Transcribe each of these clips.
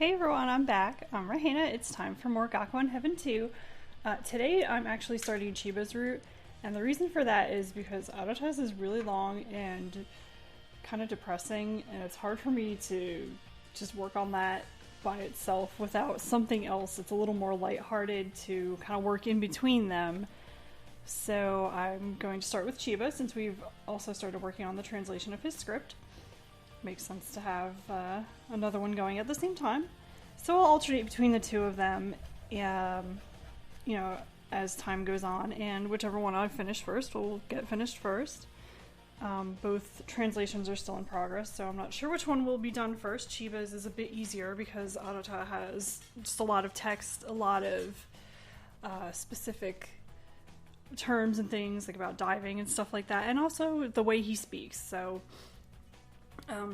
Hey everyone, I'm back. I'm Rahina. It's time for more Gakuen Heaven 2. Today I'm actually starting Chiba's route, and the reason for that is because Adota's is really long and kind of depressing, and it's hard for me to just work on that by itself without something else that's a little more lighthearted to kind of work in between them. So I'm going to start with Chiba since we've also started working on the translation of his script. Makes sense to have another one going at the same time. So I'll alternate between the two of them, as time goes on, and whichever one I finish first will get finished first. Both translations are still in progress, so I'm not sure which one will be done first. Chiba's is a bit easier because Adota has just a lot of text, a lot of specific terms and things like about diving and stuff like that, and also the way he speaks. So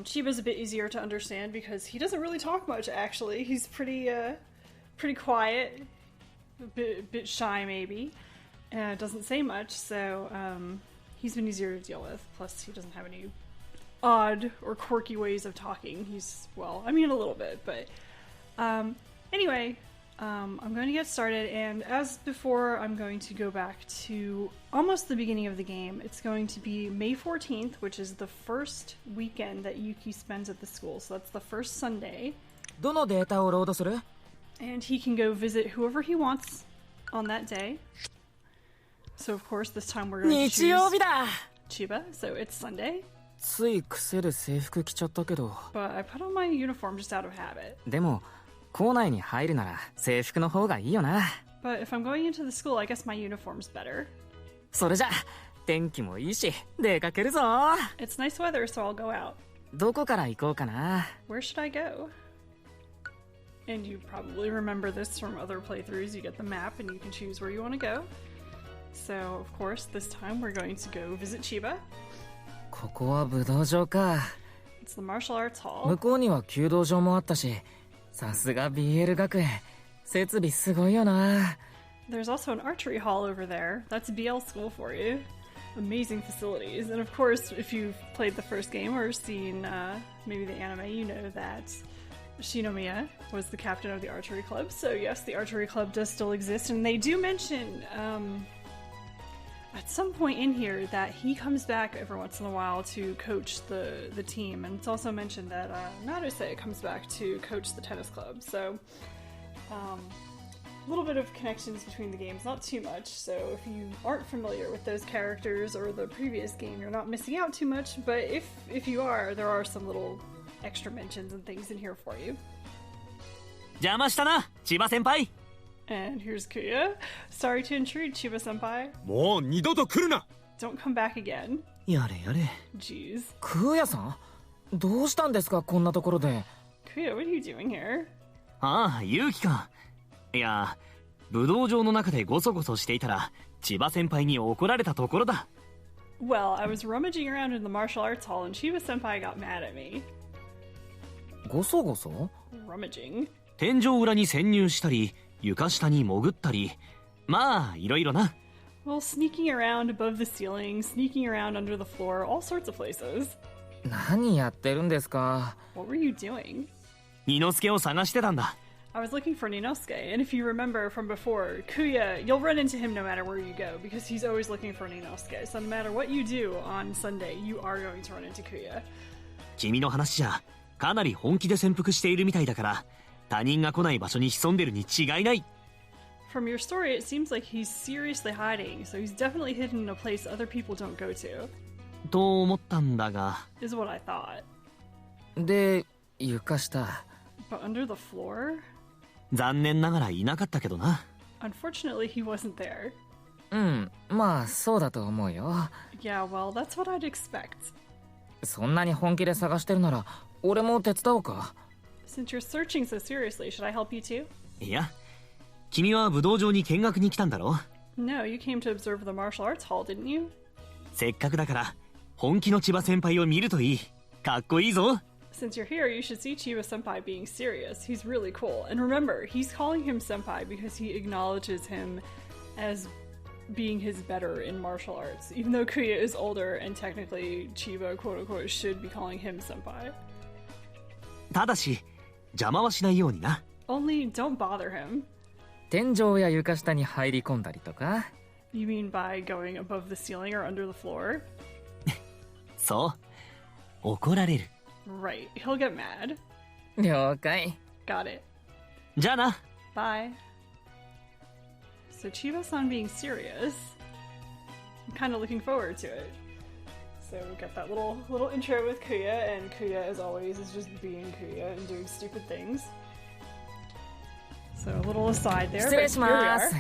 Chiba's a bit easier to understand because he doesn't really talk much, actually. He's pretty quiet, a bit shy maybe, and doesn't say much, so he's been easier to deal with. Plus, he doesn't have any odd or quirky ways of talking. A little bit, but anyway, I'm going to get started, and as before, I'm going to go back to almost the beginning of the game. It's going to be May 14th, which is the first weekend that Yuki spends at the school, so that's the first Sunday. どのデータをロードする? And he can go visit whoever he wants on that day. So of course, this time we're going to choose 日曜日だ! Chiba, so it's Sunday. つい癖で制服着ちゃったけど。 But I put on my uniform just out of habit. でも、校内に入るなら制服の方がいいよな。 But if I'm going into the school, I guess my uniform's better. それじゃ、天気もいいし、出かけるぞ。 It's nice weather, so I'll go out. どこから行こうかな。 Where should I go? And you probably remember this from other playthroughs. You get the map and you can choose where you want to go. So, of course, this time we're going to go visit Chiba. ここは武道場か。 It's the martial arts hall. 向こうには弓道場もあったし、さすが BL 学園。設備すごいよな。 There's also an archery hall over there. That's BL school for you. Amazing facilities. And of course, if you've played the first game or seen maybe the anime, you know that Shinomiya was the captain of the archery club. So yes, the archery club does still exist. And they do mention at some point in here that he comes back every once in a while to coach the team. And it's also mentioned that Naruse comes back to coach the tennis club. So a little bit of connections between the games, not too much. So if you aren't familiar with those characters or the previous game, you're not missing out too much. But if you are, there are some little extra mentions and things in here for you. 邪魔したな、千葉先輩。 And here's Kuya. Sorry to intrude, Chiba-senpai. もう二度と来るな。 Don't come back again. やれやれ。 Jeez. クーヤさんどうしたんですかこんなところで。 Kuya, what are you doing here? ああ、ユウキか。いや、武道場の中でゴソゴソしていたら、千葉先輩に怒られたところだ。Well, I was rummaging around in the martial arts hall and Chiba-senpai got mad at me. ゴソゴソ Rummaging? 天井裏に潜入したり、床下に潜ったり、まあ、いろいろな。Well, sneaking around above the ceiling, sneaking around under the floor, all sorts of places. 何やってるんですか What were you doing? 二之助を探してたんだ。I was looking for Ninosuke, and if you remember from before, Kuya, you'll run into him no matter where you go, because he's always looking for Ninosuke. So no matter what you do on Sunday, you are going to run into Kuya. 君の話じゃ、かなり本気で潜伏しているみたいだから、他人が来ない場所に潜んでるに違いない。From your story, it seems like he's seriously hiding, so he's definitely hidden in a place other people don't go to. と思ったんだが。Is what I thought. で、床下。 But under the floor? 残念ながらいなかったけどな。Unfortunately, he wasn't there. うん、まあそうだと思うよ。 Yeah, well, that's what I'd expect. そんなに本気で探してるなら、俺も手伝おうか。Since you're searching so seriously, should I help you too? いや、君は武道場に見学に来たんだろ？ No, you came to observe the martial arts hall, didn't you? せっかくだから、本気の千葉先輩を見るといい。かっこいいぞ。Since you're here, you should see Chiba-senpai being serious. He's really cool. And remember, he's calling him senpai because he acknowledges him as being his better in martial arts. Even though Kuya is older and technically Chiba, quote-unquote, should be calling him senpai. ただし、邪魔はしないようにな。 Only don't bother him. 天井や床下に入り込んだりとか。 You mean by going above the ceiling or under the floor? そう、怒られる。 Right, he'll get mad. 了解。 Got it. じゃあな。 Bye. So Chiba-san being serious. I'm kind of looking forward to it. So we got that little intro with Kuya, and Kuya, as always, is just being Kuya and doing stupid things. So a little aside there, 失礼 but し here we ま are. す。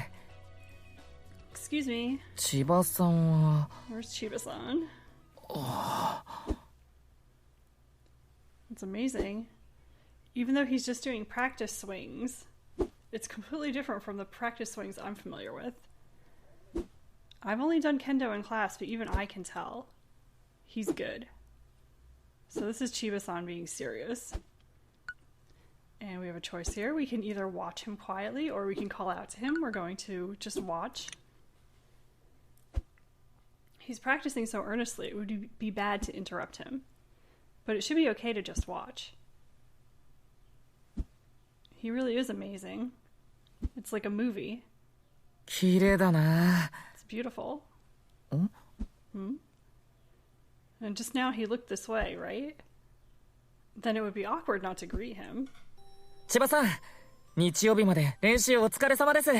Excuse me. 千葉さんは。 Where's Chiba-san? It's amazing. Even though he's just doing practice swings, it's completely different from the practice swings I'm familiar with. I've only done kendo in class, but even I can tell he's good. So this is Chiba-san being serious. And we have a choice here. We can either watch him quietly or we can call out to him. We're going to just watch. He's practicing so earnestly, it would be bad to interrupt him. But it should be okay to just watch. He really is amazing. It's like a movie. 綺麗だな。 It's beautiful. Hmm? And just now he looked this way, right? Then it would be awkward not to greet him. 千葉さん、日曜日まで練習お疲れ様です。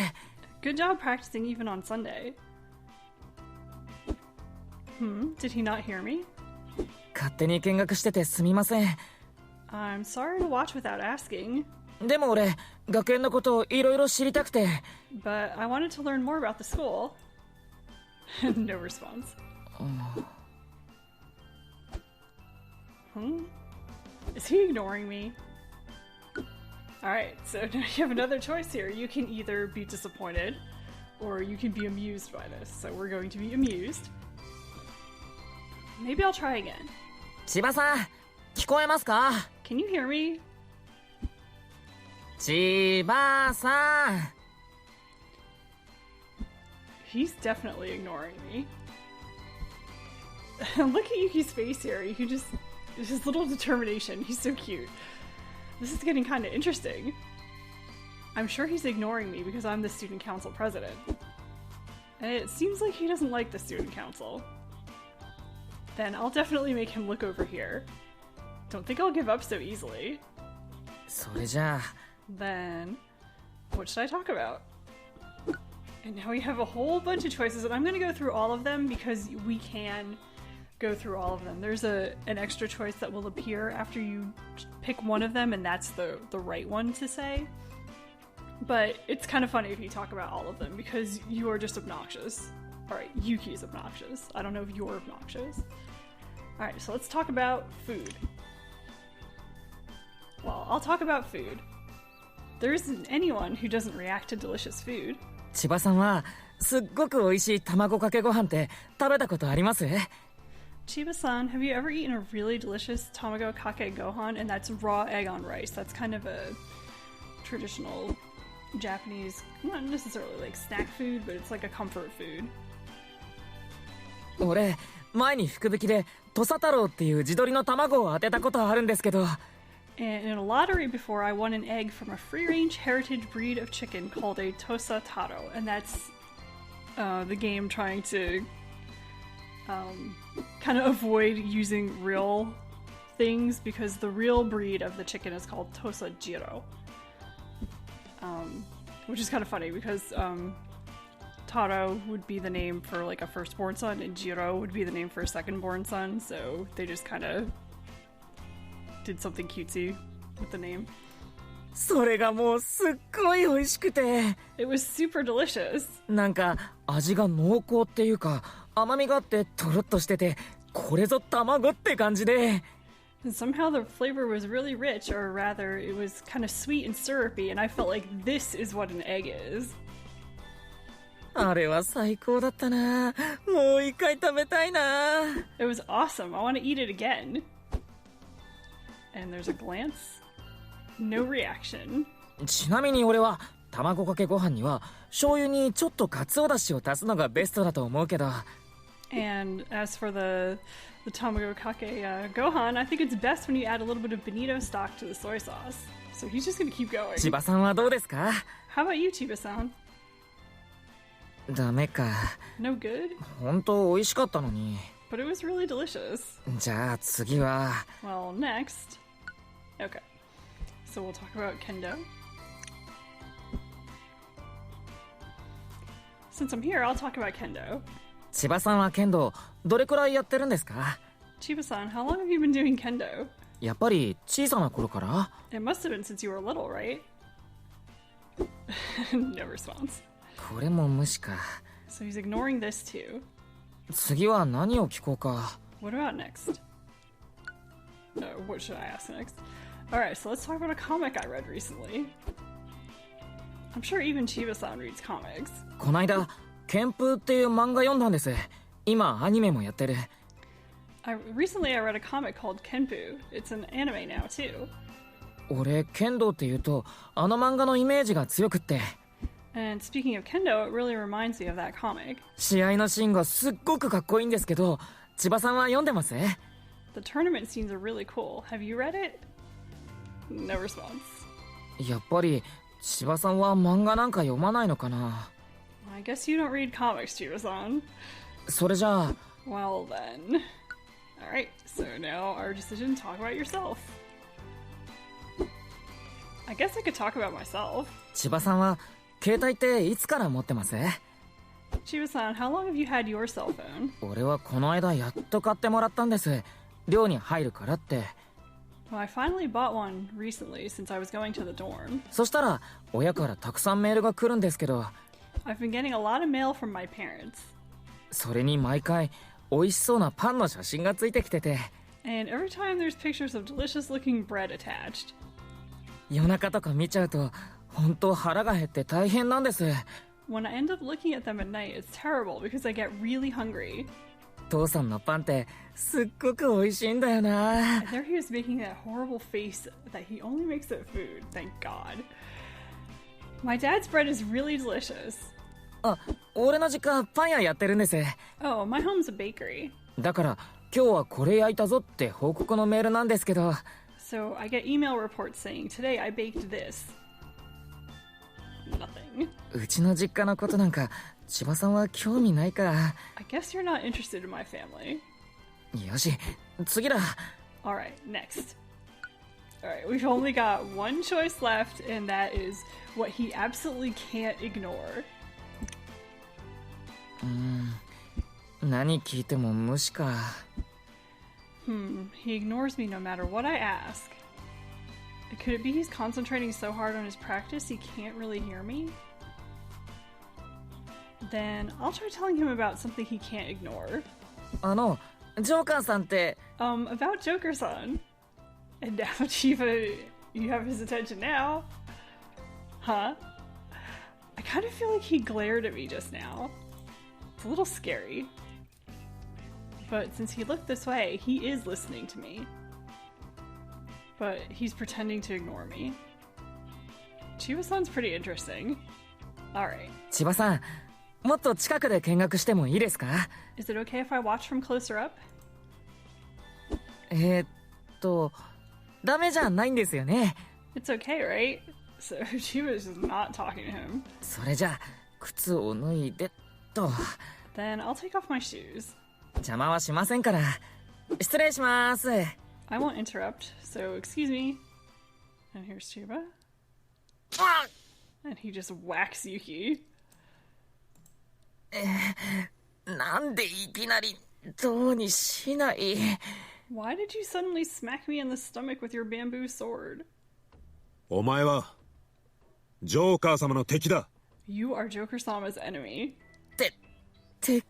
Good job practicing even on Sunday. Did he not hear me? 勝手に見学しててすみません。 I'm sorry to watch without asking, でも俺、学園のことをいろいろ知りたくて。 but I wanted to learn more about the school. No response. Is he ignoring me? Alright, so now you have another choice here. You can either be disappointed, or you can be amused by this. So we're going to be amused. Maybe I'll try again. 千葉さん、聞こえますか？ Can you hear me? 千葉さん。 He's definitely ignoring me. Look at Yuki's face here. You can just... his little determination. He's so cute. This is getting kind of interesting. I'm sure he's ignoring me because I'm the student council president. And it seems like he doesn't like the student council. Then I'll definitely make him look over here. Don't think I'll give up so easily. それじゃあ。 Then, what should I talk about? And now we have a whole bunch of choices, and I'm going to go through all of them because we can go through all of them. There's an extra choice that will appear after you pick one of them, and that's the right one to say. But it's kind of funny if you talk about all of them because you are just obnoxious. Alright, Yuki's obnoxious. I don't know if you're obnoxious. Alright, so let's talk about food. Well, I'll talk about food. There isn't anyone who doesn't react to delicious food. 千葉さんはすっごく美味しい卵かけご飯って食べたことあります？ Chiba-san, have you ever eaten a really delicious tamago kake gohan? And that's raw egg on rice. That's kind of a traditional Japanese, not necessarily like snack food, but it's like a comfort food. 俺、前に福引きで土佐太郎っていう地鶏の卵を当てたことあるんですけど。 And in a lottery before, I won an egg from a free-range heritage breed of chicken called a Tosa Taro. And that's the game trying to kind of avoid using real things because the real breed of the chicken is called Tosa Jiro. Which is kind of funny because Taro would be the name for like a firstborn son and Jiro would be the name for a secondborn son. So they just kind of did something cutesy with the name. それがもうすっごい美味しくて。 It was super delicious. なんか味が濃厚っていうか甘みがあってトロッとしててこれぞ卵って感じで。 And somehow the flavor was really rich, or rather, it was kind of sweet and syrupy, and I felt like this is what an egg is. あれは最高だったな。もう一回食べたいな。 It was awesome. I want to eat it again. And there's a glance. No reaction. ちなみに俺は卵かけご飯には醤油にちょっとカツオだしを足すのがベストだと思うけど、And as for the Tamago Kake Gohan, I think it's best when you add a little bit of bonito stock to the soy sauce. So he's just gonna keep going. 千葉さんはどうですか？ How about you, Chiba-san? ダメか。 No good? 本当美味しかったのに。 But it was really delicious. じゃあ次は。 Well, next. Okay. So we'll talk about kendo. Since I'm here, I'll talk about kendo. 千葉さんは剣道どれくらいやってるんですか？ Chiba-san, how long have you been doing kendo? やっぱり小さな頃から？ It must have been since you were little, right? No response. これも無視か。 So he's ignoring this too. 次は何を聞こうか。 What about next? No, what should I ask next? Alright, so let's talk about a comic I read recently. I'm sure even Chiba-san reads comics. こないだ剣風っていう漫画読んだんです。今アニメもやってる。Recently I read a comic called Kenpu. It's an anime now too. 俺剣道って言うとあの漫画のイメージが強くって。 And speaking of kendo, it really reminds me of that comic. 試合のシーンがすっごくかっこいいんですけど、千葉さんは読んでます？ The tournament scenes are really cool. Have you read it? No response. やっぱり千葉さんは漫画なんか読まないのかな。 I guess you don't read comics, Chiba-san. それじゃあ。 Well then. Alright, so now our decision, talk about yourself. I guess I could talk about myself. 千葉さんは携帯っていつから持ってます？ Chiba-san, how long have you had your cell phone? 俺はこの間やっと買ってもらったんです。寮に入るからって。 Well, I finally bought one recently since I was going to the dorm. そしたら親からたくさんメールが来るんですけど、 I've been getting a lot of mail from my parents. それに毎回美味しそうなパンの写真がついてきてて、 And every time there's pictures of delicious looking bread attached. 夜中とか見ちゃうと本当腹が減って大変なんです。 When I end up looking at them at night, it's terrible because I get really hungry. 父さんのパンってすっごく美味しいんだよな。 And there he was making that horrible face that he only makes at food, thank God. My dad's bread is really delicious. あ、俺の実家パン屋やってるんです。 Oh, my home's a bakery. だから今日はこれ焼いたぞって報告のメールなんですけど。 So I get email reports saying, today I baked this. Nothing. うちの実家のことなんか千葉さんは興味ないか。 I guess you're not interested in my family. よし、次だ。 Alright, next. Alright, we've only got one choice left, and that is what he absolutely can't ignore. 何聞いても無視か。 He ignores me no matter what I ask. Could it be he's concentrating so hard on his practice he can't really hear me? Then I'll try telling him about something he can't ignore. ジョーカーさんって。 About Joker-san. And now, Chiba, you have his attention now. Huh? I kind of feel like he glared at me just now. It's a little scary. But since he looked this way, he is listening to me. But he's pretending to ignore me. Chiba-san's pretty interesting. Alright. 千葉さん、もっと近くで見学してもいいですか？ Is it okay if I watch from closer up? ダメじゃないんですよね。 It's okay, right? So Chiba's just not talking to him. それじゃあ、靴を脱いでっと。 Then I'll take off my shoes. 邪魔はしませんから。失礼します。 I won't interrupt, so excuse me. And here's Chiba. And he just whacks Yuki. なんでいきなりどうにしない。 Why did you suddenly smack me in the stomach with your bamboo sword? お前はジョーカー様の敵だ。 You are Joker-sama's enemy. 敵？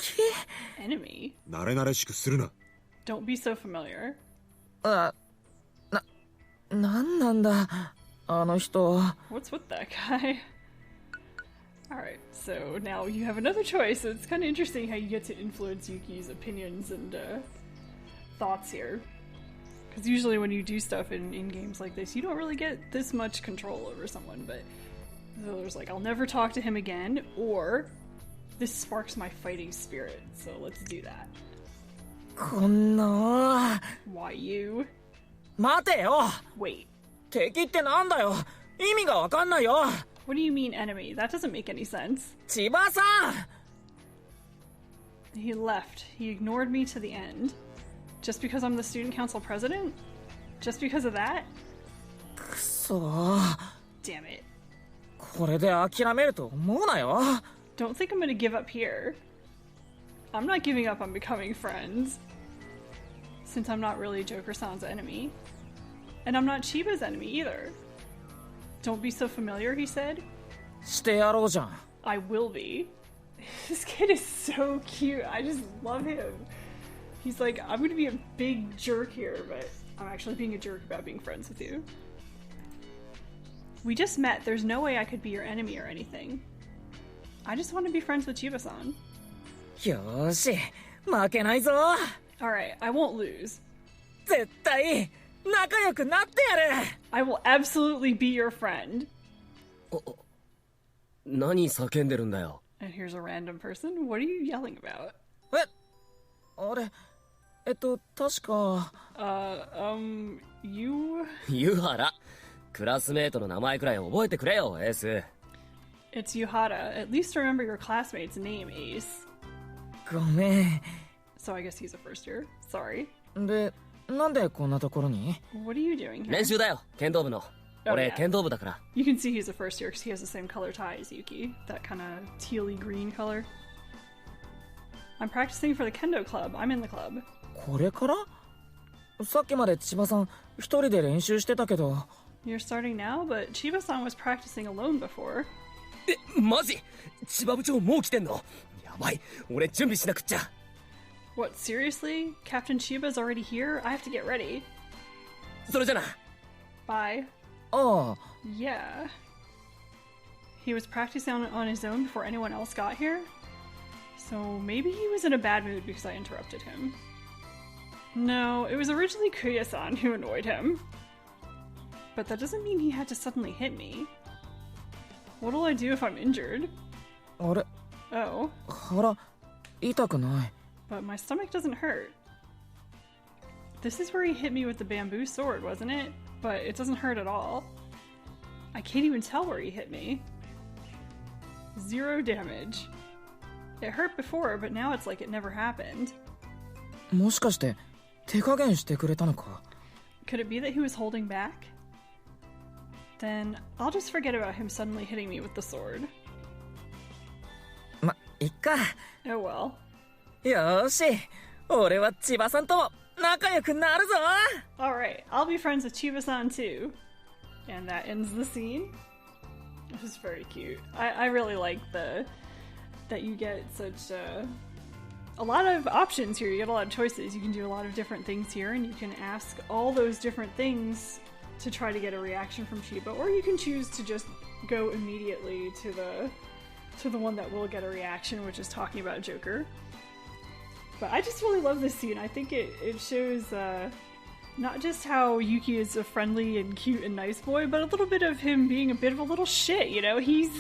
Enemy? 慣れ慣れしくするな。 Don't be so familiar. なんなんだあの人。 What's with that guy? Alright, so now you have another choice. So it's kind of interesting how you get to influence Yuki's opinions and thoughts here. Because usually when you do stuff in games like this, you don't really get this much control over someone. But so there's like, I'll never talk to him again, or This sparks my fighting spirit, so let's do that. こんな Why you? 待てよ Wait, 敵ってなんだよ意味がわかんないよ what do you mean enemy? That doesn't make any sense. 千葉さん He left. He ignored me to the end. Just because I'm the student council president? Just because of that? くそ Damn it. これで諦めると思うなよ Don't think I'm gonna give up here. I'm not giving up on becoming friends. Since I'm not really Joker-san's enemy. And I'm not Chiba's enemy either. Don't be so familiar, he said. してやろうじゃん I will be. This kid is so cute. I just love him. He's like, I'm gonna be a big jerk here, but I'm actually being a jerk about being friends with you. We just met. There's no way I could be your enemy or anything. I just want to be friends with Chiba-san. よーし負けないぞ Alright, I won't lose. 絶対仲良くなってやる I will absolutely be your friend. 何叫んでるんだよ And here's a random person. What are you yelling about? えあれ確か You? 湯原クラスメートの名前くらい覚えてくれよエース It's Yuhara. At least remember your classmate's name, Ace. ごめん So I guess he's a first year. Sorry. でなんでこんなところに What are you doing here? 練習だよ剣道部の 俺 yeah. 剣道部だから You can see he's a first year because he has the same color tie as Yuki. That kind of tealy green color. I'm practicing for the kendo club. I'm in the club. これからさっきまで千葉さん一人で練習してたけど You're starting now, but Chiba-san was practicing alone before. マジ千葉部長もう来てんのやばい俺準備しなくっちゃ What, seriously? Captain Chiba's already here? I have to get ready. それじゃな Bye. ああ Yeah. He was practicing on his own before anyone else got here? So maybe he was in a bad mood because I interrupted him. No, it was originally Kuya-san who annoyed him. But that doesn't mean he had to suddenly hit me. What'll I do if I'm injured? あれ Oh, 腹痛くない but my stomach doesn't hurt. This is where he hit me with the bamboo sword, wasn't it? But it doesn't hurt at all. I can't even tell where he hit me. 0 damage. It hurt before, but now it's like it never happened. もしかして手加減してくれたのか Could it be that he was holding back? Then I'll just forget about him suddenly hitting me with the sword. まいっか Oh well. よーし俺は千葉さんとも仲良くなるぞ Alright, I'll be friends with Chiba-san too. And that ends the scene. It was very cute. I really like that you get such a lot of options here. You get a lot of choices. You can do a lot of different things here, and you can ask all those different things to try to get a reaction from Chiba, or you can choose to just go immediately to the one that will get a reaction, which is talking about Joker. But I just really love this scene. I think it shows not just how Yuki is a friendly and cute and nice boy, but a little bit of him being a bit of a little shit, you know? He's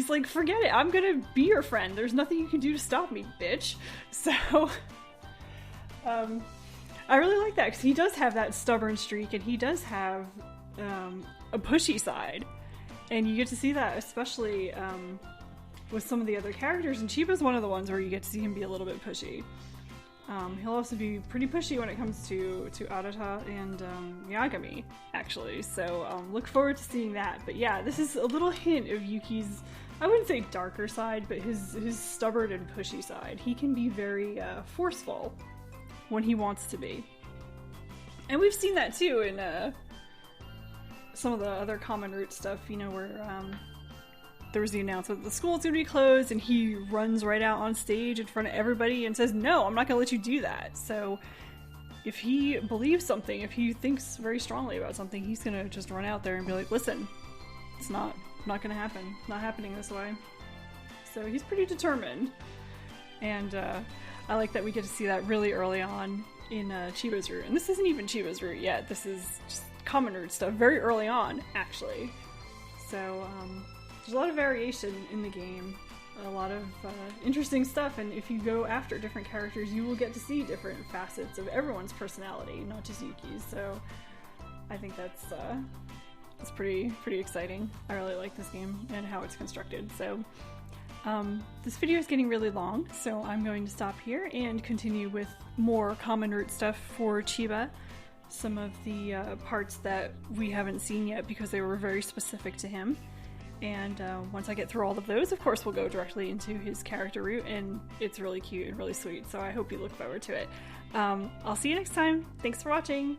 like, forget it, I'm gonna be your friend. There's nothing you can do to stop me, bitch. So, I really like that, because he does have that stubborn streak, and he does have a pushy side. And you get to see that, especially with some of the other characters, and Chiba's one of the ones where you get to see him be a little bit pushy. He'll also be pretty pushy when it comes to Arata and Yagami, actually, so look forward to seeing that. But yeah, this is a little hint of Yuki's, I wouldn't say darker side, but his stubborn and pushy side. He can be very forceful when he wants to be. And we've seen that too in some of the other common root stuff, you know, where there was the announcement that the school's gonna be closed, and he runs right out on stage in front of everybody and says, no, I'm not gonna let you do that. So if he believes something, if he thinks very strongly about something, he's gonna just run out there and be like, listen, it's not gonna happen. Not happening this way. So he's pretty determined. And I like that we get to see that really early on in Chiba's route. And this isn't even Chiba's route yet. This is just common route stuff very early on, actually. So, there's a lot of variation in the game, a lot of interesting stuff, and if you go after different characters, you will get to see different facets of everyone's personality, not just Yuki's. So I think that's pretty exciting. I really like this game and how it's constructed. So this video is getting really long, so I'm going to stop here and continue with more common root stuff for Chiba. Some of the parts that we haven't seen yet because they were very specific to him. And once I get through all of those, of course, we'll go directly into his character route, and it's really cute and really sweet, so I hope you look forward to it. I'll see you next time. Thanks for watching!